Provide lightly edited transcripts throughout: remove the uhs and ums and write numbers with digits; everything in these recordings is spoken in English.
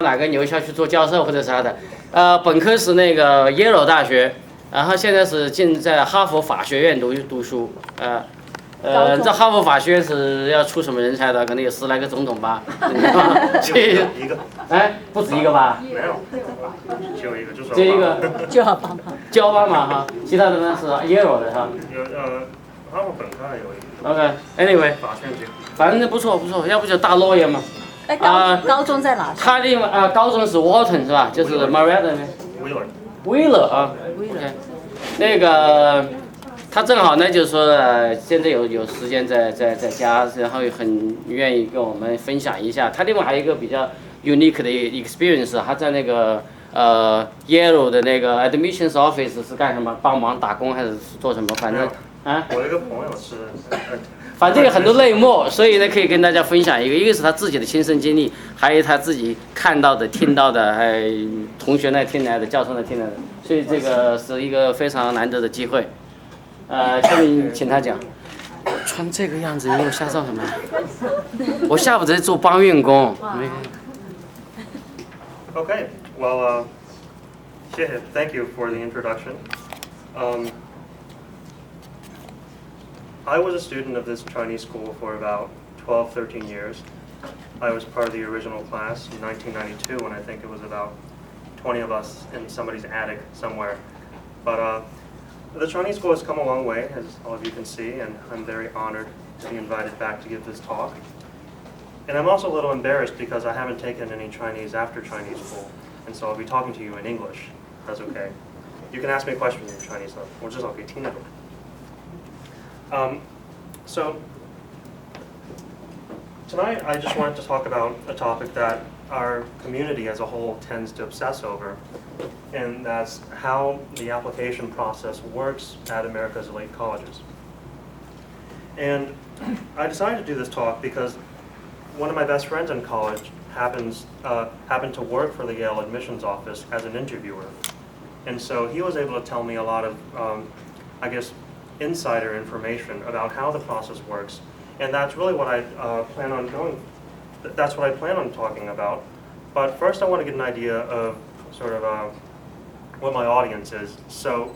哪个牛校去做教授或者啥的。本科是那个耶鲁大学，然后现在是在哈佛法学院读书。这哈佛法学院是要出什么人才的？可能有10来个总统吧。一个。哎，不止一个吧？没有，只有一个，只有一个。就奥巴马。就奥巴马哈，其他的呢是耶鲁的哈。哈佛本科还有一个。OK，anyway， 反正不错，要不就大落叶嘛。哎，高中在哪？他的高中是 Walton 是吧？就是 Marietta Wheeler 啊。OK， 那个他正好呢，就是说现在有时间在家，然后很愿意跟我们分享一下。他另外还有一个比较 unique 的 experience， 他在那个Yale 的那个 admissions office 是干什么？帮忙打工还是做什么？反正我一个朋友是。反正有很多类目，所以呢可以跟大家分享一个是他自己的亲身经历，还有他自己看到的、听到的，还有同学那听来的、教授那听来的，所以这个是一个非常难得的机会。下面请他讲。穿这个样子，你有吓到什么？我下午在做搬运工。Okay, well, 谢谢 ，Thank you for the introduction. I was a student of this Chinese school for about 12, 13 years. I was part of the original class in 1992, and I think it was about 20 of us in somebody's attic somewhere. But the Chinese school has come a long way, as all of you can see, and I'm very honored to be invited back to give this talk. And I'm also a little embarrassed because I haven't taken any Chinese after Chinese school, and so I'll be talking to you in English. That's okay. You can ask me questions in Chinese though, 我至少可以听得懂。So tonight I just wanted to talk about a topic that our community as a whole tends to obsess over, and that's how the application process works at America's elite colleges. And I decided to do this talk because one of my best friends in college happened to work for the Yale admissions office as an interviewer. And so he was able to tell me a lot of, I guess, insider information about how the process works. And that's really what I plan on that's what I plan on talking about. But first I want to get an idea of sort of what my audience is. So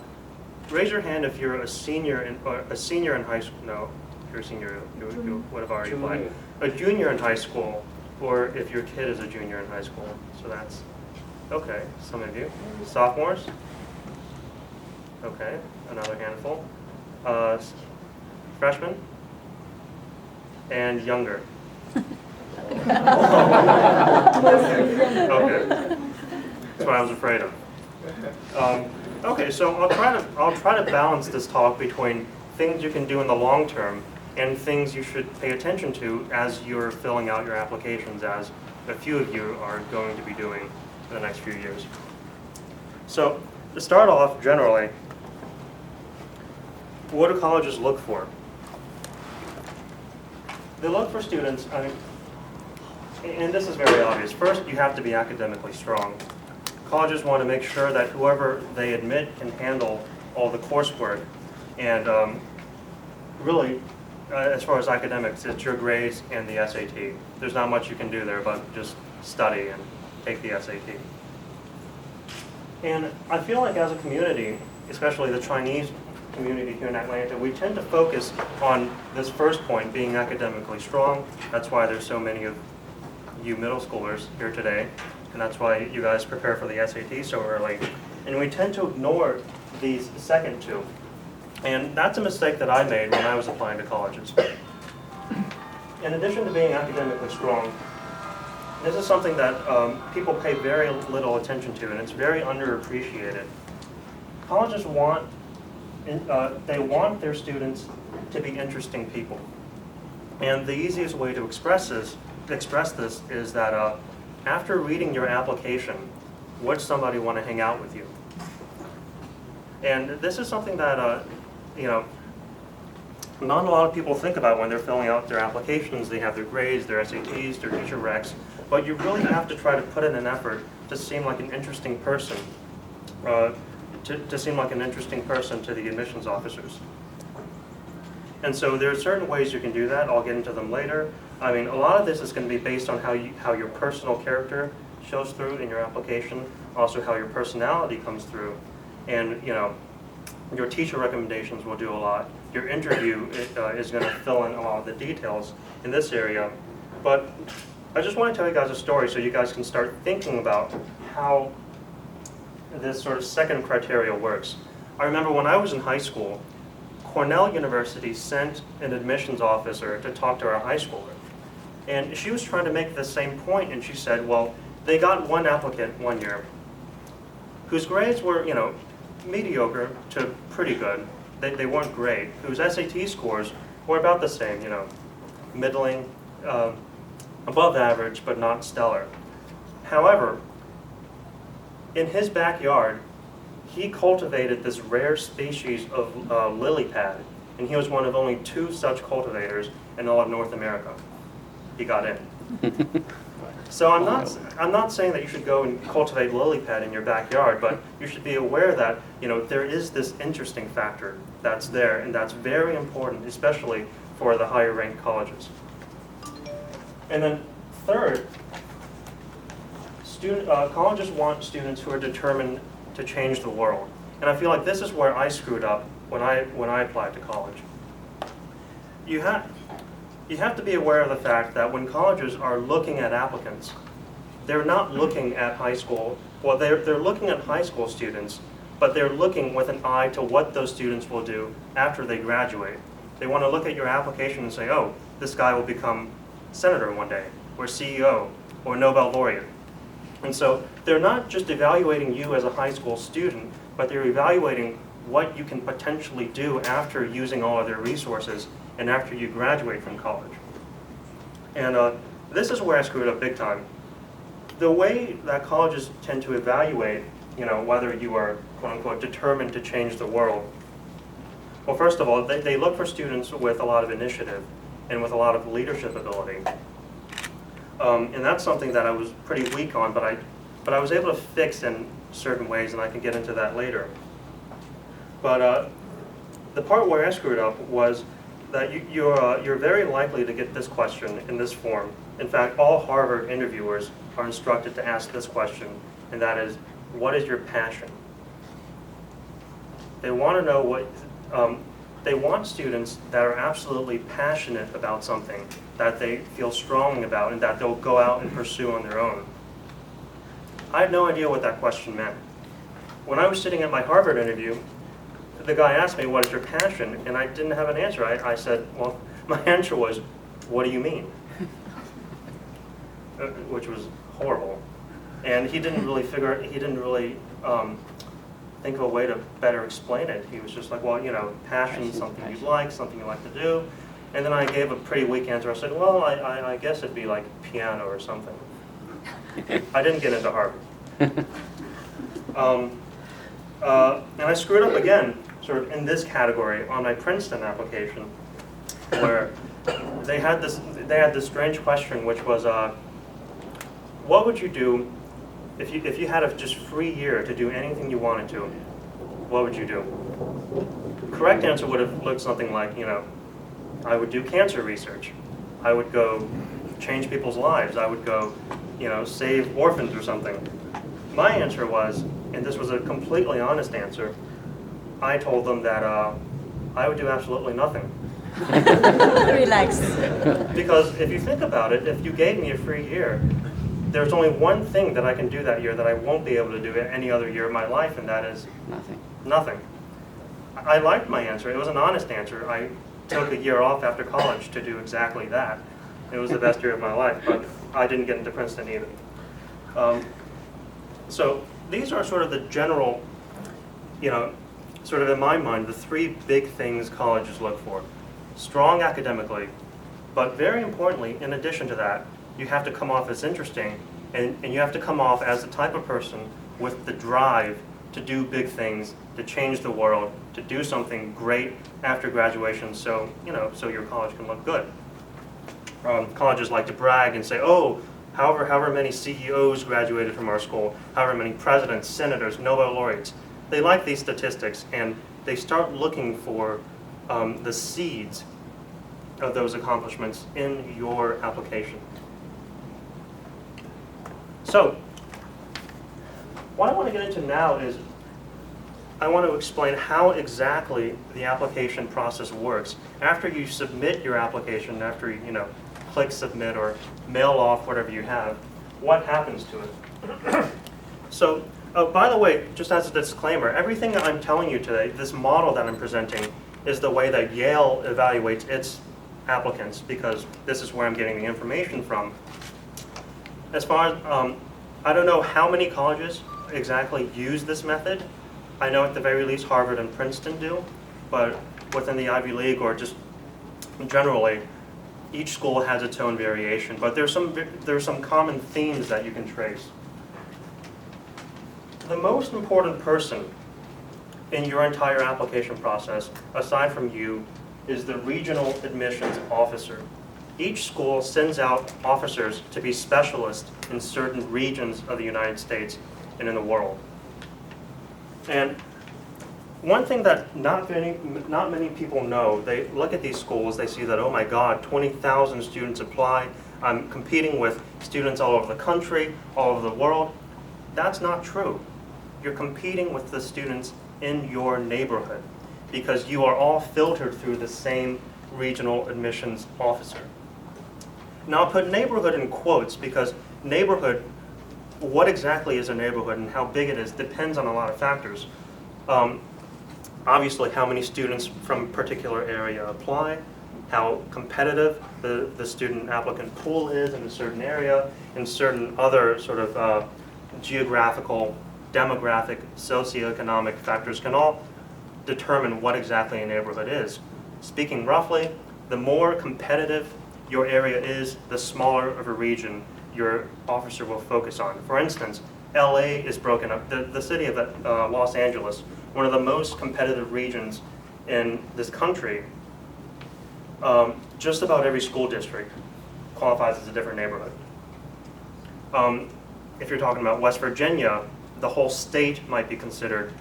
raise your hand if you're a senior in high school. No, if you're a senior, you would have already applied. A junior in high school, or if your kid is a junior in high school. So that's, okay, some of you. Sophomores? Okay, another handful. Freshmen? And younger. Okay, that's what I was afraid of. Okay, so I'll try to balance this talk between things you can do in the long term and things you should pay attention to as you're filling out your applications, as a few of you are going to be doing in the next few years. So to start off, generally, what do colleges look for? They look for students, and this is very obvious. First, you have to be academically strong. Colleges want to make sure that whoever they admit can handle all the coursework, and really, as far as academics, it's your grades and the SAT. There's not much you can do there but just study and take the SAT. And I feel like as a community, especially the Chinese community here in Atlanta, we tend to focus on this first point, being academically strong. That's why there's so many of you middle schoolers here today, and that's why you guys prepare for the SAT so early. And we tend to ignore these second two. And that's a mistake that I made when I was applying to colleges. In addition to being academically strong, this is something that people pay very little attention to, and it's very underappreciated. Colleges want their students to be interesting people. And the easiest way to express this is that after reading your application, would somebody want to hang out with you? And this is something that not a lot of people think about when they're filling out their applications. They have their grades, their SATs, their teacher recs, but you really have to try to put in an effort to seem like an interesting person, to seem like an interesting person to the admissions officers. And so there are certain ways you can do that. I'll get into them later. I mean, a lot of this is going to be based on how your personal character shows through in your application, also how your personality comes through, and your teacher recommendations will do a lot. Your interview is going to fill in a lot of the details in this area. But I just want to tell you guys a story so you guys can start thinking about how this sort of second criteria works. I remember when I was in high school, Cornell University sent an admissions officer to talk to our high schooler. And she was trying to make the same point, and she said, well, they got one applicant one year whose grades were, mediocre to pretty good. They weren't great. Whose SAT scores were about the same, middling, above average, but not stellar. However, in his backyard, he cultivated this rare species of lily pad, and he was one of only 2 such cultivators in all of North America. He got in. So I'm not saying that you should go and cultivate lily pad in your backyard, but you should be aware that there is this interesting factor that's there, and that's very important, especially for the higher ranked colleges. And then third, colleges want students who are determined to change the world. And I feel like this is where I screwed up when I applied to college. You have to be aware of the fact that when colleges are looking at applicants, they're not looking at high school. Well, they're looking at high school students, but they're looking with an eye to what those students will do after they graduate. They want to look at your application and say, oh, this guy will become senator one day, or CEO, or Nobel laureate. And so they're not just evaluating you as a high school student, but they're evaluating what you can potentially do after using all of their resources and after you graduate from college. And this is where I screwed up big time. The way that colleges tend to evaluate, whether you are, quote unquote, determined to change the world. Well, first of all, they look for students with a lot of initiative and with a lot of leadership ability. And that's something that I was pretty weak on, but I was able to fix in certain ways, and I can get into that later. But the part where I screwed up was that you're very likely to get this question in this form. In fact, all Harvard interviewers are instructed to ask this question, and that is, what is your passion? They want to know they want students that are absolutely passionate about something that they feel strongly about and that they'll go out and pursue on their own. I had no idea what that question meant. When I was sitting at my Harvard interview, the guy asked me, what is your passion? And I didn't have an answer. I said, well, my answer was, what do you mean? Which was horrible. And he didn't really think of a way to better explain it. He was just like, well, passion is something you like to do. And then I gave a pretty weak answer. I said, well, I guess it'd be like piano or something. I didn't get into Harvard. And I screwed up again, sort of in this category, on my Princeton application, where they had this strange question, which was, what would you do if you had a just free year to do anything you wanted to? What would you do? The correct answer would have looked something like, I would do cancer research. I would go change people's lives. I would go, save orphans or something. My answer was, and this was a completely honest answer, I told them that I would do absolutely nothing. Relax. Because if you think about it, if you gave me a free year, there's only one thing that I can do that year that I won't be able to do any other year of my life, and that is nothing. I liked my answer. It was an honest answer. I took a year off after college to do exactly that. It was the best year of my life, but I didn't get into Princeton either. So these are sort of the general, sort of in my mind, the 3 big things colleges look for. Strong academically, but very importantly, in addition to that, you have to come off as interesting, and you have to come off as the type of person with the drive to do big things, to change the world, to do something great after graduation, so your college can look good. Colleges like to brag and say, oh, however many CEOs graduated from our school, however many presidents, senators, Nobel laureates. They like these statistics, and they start looking for the seeds of those accomplishments in your application. So, what I want to get into now is I want to explain how exactly the application process works. After you submit your application, after you click submit or mail off whatever you have, what happens to it? So, by the way, just as a disclaimer, everything that I'm telling you today, this model that I'm presenting, is the way that Yale evaluates its applicants, because this is where I'm getting the information from. As far as, I don't know how many colleges exactly use this method. I know at the very least Harvard and Princeton do, but within the Ivy League or just generally, each school has its own variation, but there's some common themes that you can trace. The most important person in your entire application process, aside from you, is the regional admissions officer. Each school sends out officers to be specialists in certain regions of the United States and in the world. And one thing that not many people know, they look at these schools, they see that, oh my God, 20,000 students apply. I'm competing with students all over the country, all over the world. That's not true. You're competing with the students in your neighborhood because you are all filtered through the same regional admissions officer. Now I'll put neighborhood in quotes because neighborhood, what exactly is a neighborhood and how big it is depends on a lot of factors. Obviously how many students from a particular area apply, how competitive the student applicant pool is in a certain area, and certain other sort of geographical, demographic, socioeconomic factors can all determine what exactly a neighborhood is. Speaking roughly, the more competitive your area is, the smaller of a region your officer will focus on. For instance, LA is broken up, the city of Los Angeles, one of the most competitive regions in this country. Just about every school district qualifies as a different neighborhood. If you're talking about West Virginia, the whole state might be considered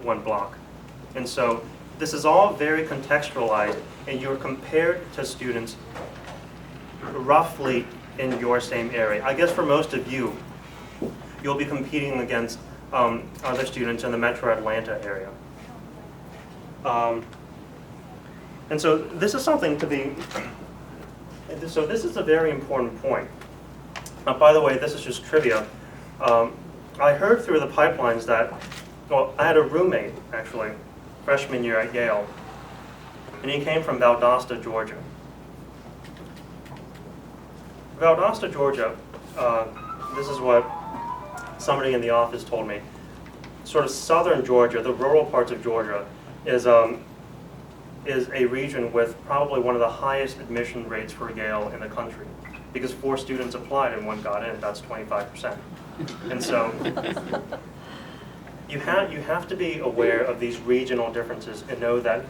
one block. And so this is all very contextualized, and you're compared to students roughly in your same area. I guess for most of you, you'll be competing against other students in the metro Atlanta area. And so this is something to be, so this is a very important point. By the way, this is just trivia. I heard through the pipelines that, well, I had a roommate, actually, freshman year at Yale, and he came from Valdosta, Georgia. Valdosta, Georgia, this is what somebody in the office told me. Sort of southern Georgia, the rural parts of Georgia, is a region with probably one of the highest admission rates for Yale in the country. Because 4 students applied and 1 got in, that's 25%. And so you have to be aware of these regional differences and know that,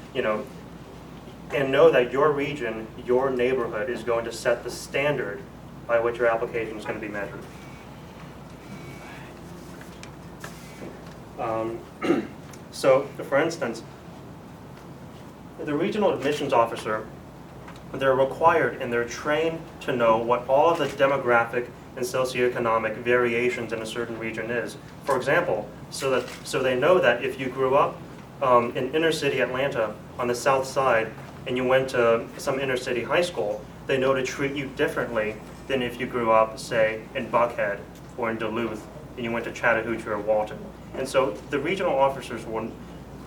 your region, your neighborhood is going to set the standard by which your application is going to be measured. So, for instance, the regional admissions officer, they're required and they're trained to know what all of the demographic and socioeconomic variations in a certain region is. For example, so they know that if you grew up in inner city Atlanta on the south side and you went to some inner city high school, they know to treat you differently than if you grew up, say, in Buckhead or in Duluth and you went to Chattahoochee or Walton. And so the regional officers,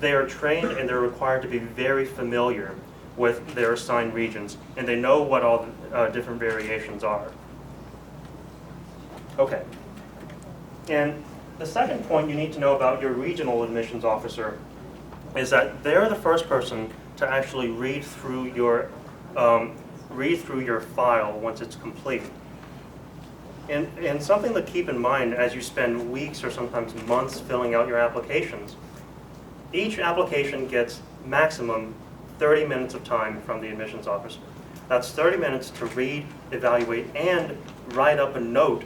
they are trained and they're required to be very familiar with their assigned regions, and they know what all the different variations are. Okay. And the second point you need to know about your regional admissions officer is that they're the first person to actually read through your file once it's complete. And something to keep in mind as you spend weeks or sometimes months filling out your applications, each application gets maximum 30 minutes of time from the admissions officer. That's 30 minutes to read, evaluate, and write up a note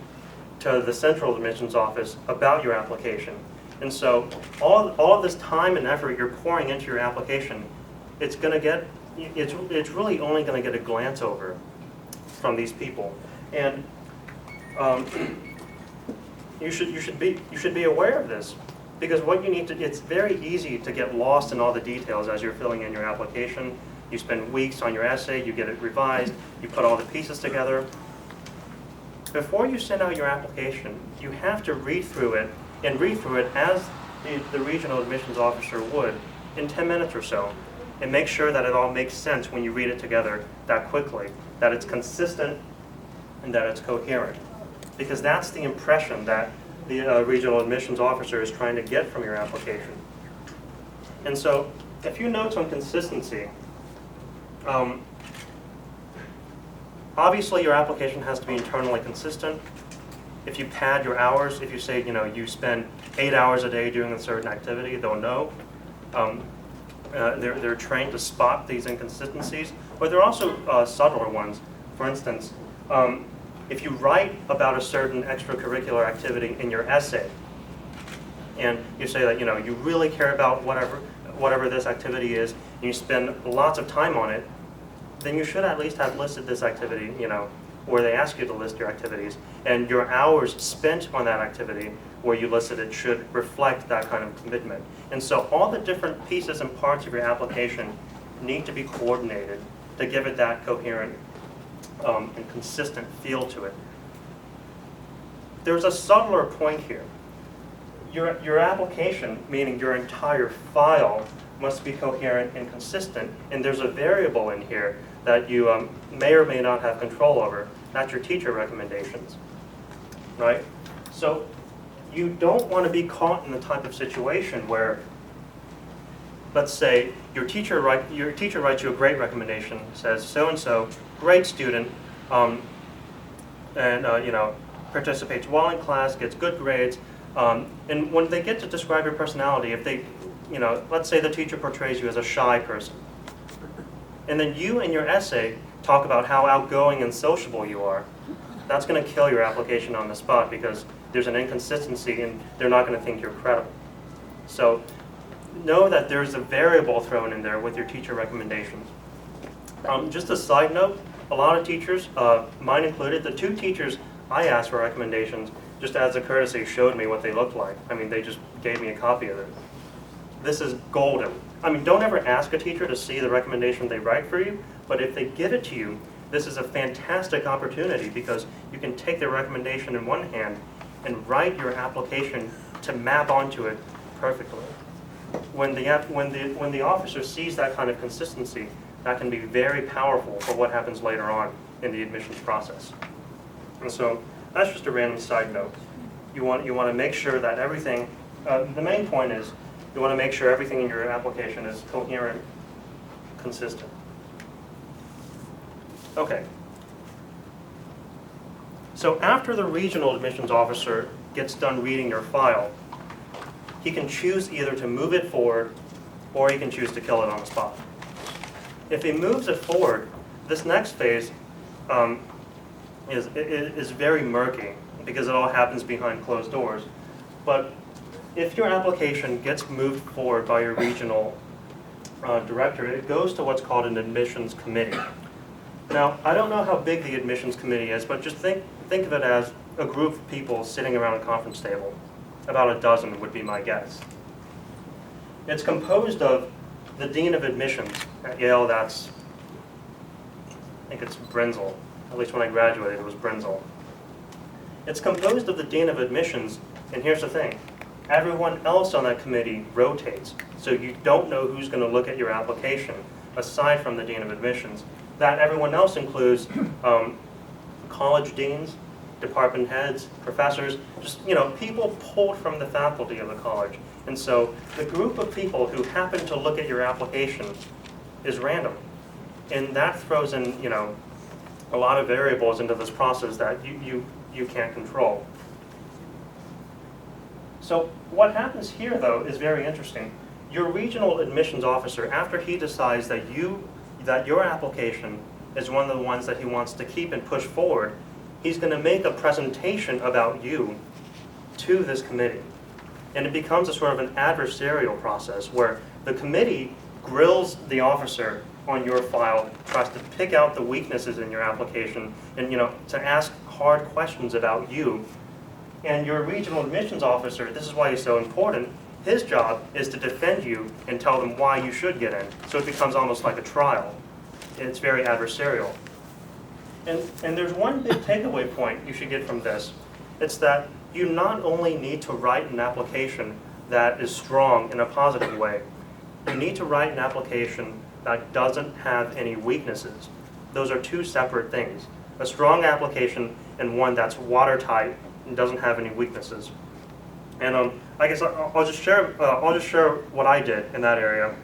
to the central admissions office about your application. And so all of this time and effort you're pouring into your application, it's really only going to get a glance over from these people. And you should be aware of this, because what you need to, it's very easy to get lost in all the details as you're filling in your application. You spend weeks on your essay, you get it revised, you put all the pieces together. Before you send out your application, you have to read through it, and read through it as the regional admissions officer would in 10 minutes or so, and make sure that it all makes sense when you read it together that quickly, that it's consistent and that it's coherent. Because that's the impression that the regional admissions officer is trying to get from your application. And so, a few notes on consistency. Obviously, your application has to be internally consistent. If you pad your hours, if you say, you spend 8 hours a day doing a certain activity, they'll know. They're trained to spot these inconsistencies, but there are also subtler ones. For instance, if you write about a certain extracurricular activity in your essay, and you say that you really care about whatever this activity is, and you spend lots of time on it, then you should at least have listed this activity, where they ask you to list your activities, and your hours spent on that activity where you listed it should reflect that kind of commitment. And so all the different pieces and parts of your application need to be coordinated to give it that coherent and consistent feel to it. There's a subtler point here. Your application, meaning your entire file, must be coherent and consistent, and there's a variable in here that you may or may not have control over. That's your teacher recommendations, right? So you don't want to be caught in the type of situation where, let's say, your teacher writes you a great recommendation, says so-and-so, great student, participates well in class, gets good grades, and when they get to describe your personality, if they, let's say the teacher portrays you as a shy person, and then you in your essay talk about how outgoing and sociable you are, that's going to kill your application on the spot because there's an inconsistency and they're not going to think you're credible. So know that there's a variable thrown in there with your teacher recommendations. Just a side note, a lot of teachers, mine included, the 2 teachers I asked for recommendations, just as a courtesy, showed me what they looked like. I mean, they just gave me a copy of it. This is golden. I mean, don't ever ask a teacher to see the recommendation they write for you, but if they give it to you, this is a fantastic opportunity because you can take their recommendation in one hand and write your application to map onto it perfectly. When the officer sees that kind of consistency, that can be very powerful for what happens later on in the admissions process. And so that's just a random side note. You want to make sure that everything, the main point is, you want to make sure everything in your application is coherent, consistent. Okay. So after the regional admissions officer gets done reading your file, he can choose either to move it forward or he can choose to kill it on the spot. If he moves it forward, this next phase is very murky because it all happens behind closed doors. But if your application gets moved forward by your regional director, it goes to what's called an admissions committee. Now, I don't know how big the admissions committee is, but just think of it as a group of people sitting around a conference table. About a dozen would be my guess. It's composed of the dean of admissions. At Yale, I think it's Brenzel. At least when I graduated, it was Brenzel. It's composed of the dean of admissions, and here's the thing. Everyone else on that committee rotates, so you don't know who's going to look at your application, aside from the dean of admissions. That everyone else includes college deans, department heads, professors, just people pulled from the faculty of the college. And so the group of people who happen to look at your application is random, and that throws in a lot of variables into this process that you can't control. So what happens here, though, is very interesting. Your regional admissions officer, after he decides that your application is one of the ones that he wants to keep and push forward, he's going to make a presentation about you to this committee. And it becomes a sort of an adversarial process where the committee grills the officer on your file, tries to pick out the weaknesses in your application, and to ask hard questions about you And your regional admissions officer, this is why he's so important, his job is to defend you and tell them why you should get in. So it becomes almost like a trial. It's very adversarial. And there's one big takeaway point you should get from this. It's that you not only need to write an application that is strong in a positive way, you need to write an application that doesn't have any weaknesses. Those are two separate things. A strong application and one that's watertight and doesn't have any weaknesses. And I guess I'll just share what I did in that area.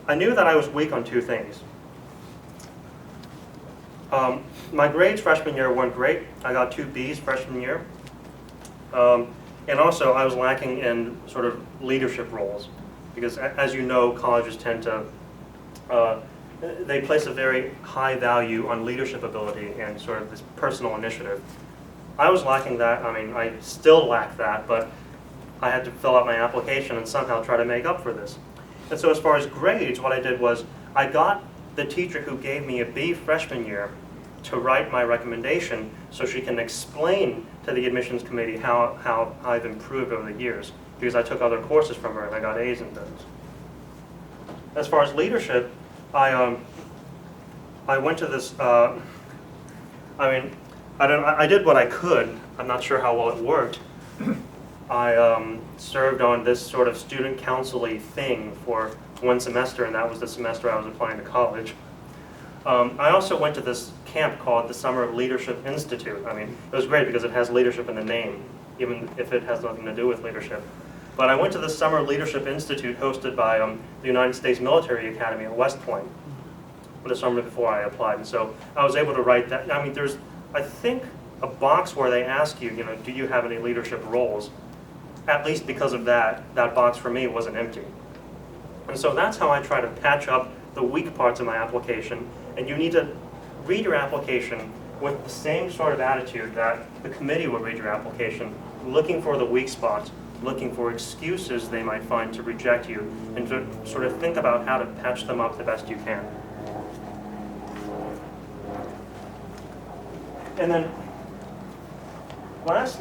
I knew that I was weak on two things. My grades freshman year weren't great. I got 2 Bs freshman year. And also I was lacking in sort of leadership roles, because as you know, colleges tend to, they place a very high value on leadership ability and sort of this personal initiative. I was lacking that. I mean, I still lack that, but I had to fill out my application and somehow try to make up for this. And so as far as grades, what I did was I got the teacher who gave me a B freshman year to write my recommendation so she can explain to the admissions committee how I've improved over the years, because I took other courses from her and I got A's in those. As far as leadership, I went to this, I did what I could. I'm not sure how well it worked. I served on this sort of student council-y thing for 1 semester, and that was the semester I was applying to college. I also went to this camp called the Summer Leadership Institute. I mean, it was great because it has leadership in the name, even if it has nothing to do with leadership. But I went to the Summer Leadership Institute hosted by the United States Military Academy at West Point the summer before I applied. And so I was able to write that. I mean, there's, I think, a box where they ask you, do you have any leadership roles? At least because of that, that box for me wasn't empty. And so that's how I try to patch up the weak parts of my application. And you need to read your application with the same sort of attitude that the committee will read your application, looking for the weak spots, looking for excuses they might find to reject you, and to sort of think about how to patch them up the best you can. And then, lastly,